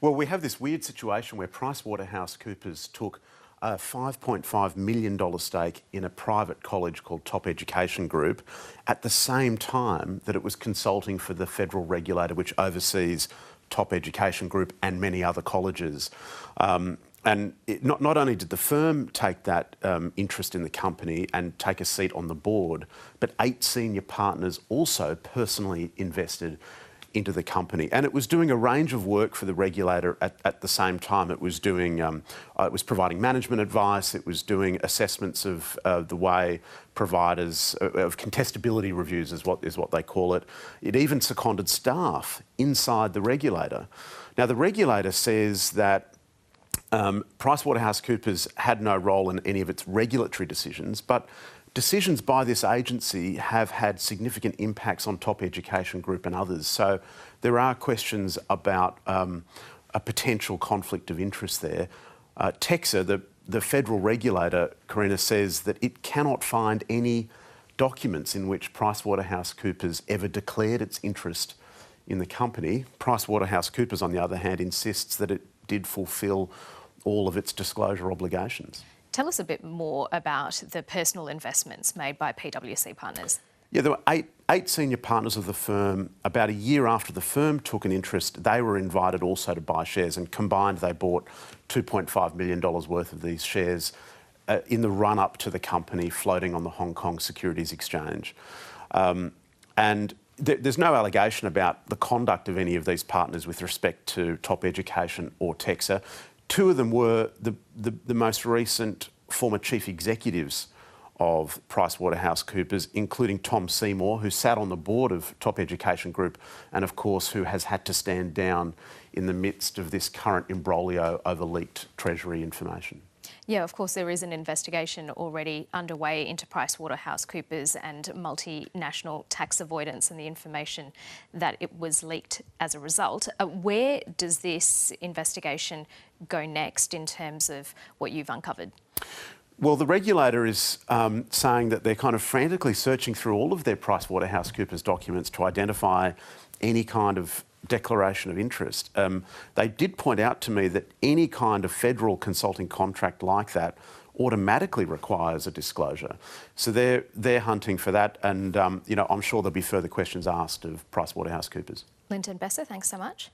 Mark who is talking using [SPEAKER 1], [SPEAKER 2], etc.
[SPEAKER 1] Well, we have this weird situation where PricewaterhouseCoopers took a $5.5 million stake in a private college called Top Education Group at the same time that it was consulting for the federal regulator which oversees Top Education Group and many other colleges. Not only did the firm take that interest in the company and take a seat on the board, but 8 senior partners also personally invested into the company, and it was doing a range of work for the regulator at the same time. It was doing, it was providing management advice. It was doing assessments of the way providers of contestability reviews is what they call it. It even seconded staff inside the regulator. Now the regulator says that PricewaterhouseCoopers had no role in any of its regulatory decisions, but decisions by this agency have had significant impacts on Top Education Group and others. So there are questions about a potential conflict of interest there. TEXA, the federal regulator, Karina, says that it cannot find any documents in which PricewaterhouseCoopers ever declared its interest in the company. PricewaterhouseCoopers, on the other hand, insists that it did fulfil all of its disclosure obligations.
[SPEAKER 2] Tell us a bit more about the personal investments made by PwC partners.
[SPEAKER 1] Yeah, there were eight senior partners of the firm. About a year after the firm took an interest, they were invited also to buy shares, and combined they bought $2.5 million worth of these shares in the run-up to the company floating on the Hong Kong Securities Exchange. And there's no allegation about the conduct of any of these partners with respect to Top Education or TEXA. 2 of them were the most recent former chief executives of PricewaterhouseCoopers, including Tom Seymour, who sat on the board of Top Education Group and, of course, who has had to stand down in the midst of this current imbroglio over leaked Treasury information.
[SPEAKER 2] Yeah, of course, there is an investigation already underway into PricewaterhouseCoopers and multinational tax avoidance and the information that it was leaked as a result. Where does this investigation go next in terms of what you've uncovered?
[SPEAKER 1] Well, the regulator is saying that they're kind of frantically searching through all of their PricewaterhouseCoopers documents to identify any kind of declaration of interest. They did point out to me that any kind of federal consulting contract like that automatically requires a disclosure. So they're hunting for that, and I'm sure there'll be further questions asked of PricewaterhouseCoopers.
[SPEAKER 2] Linton Besser, thanks so much.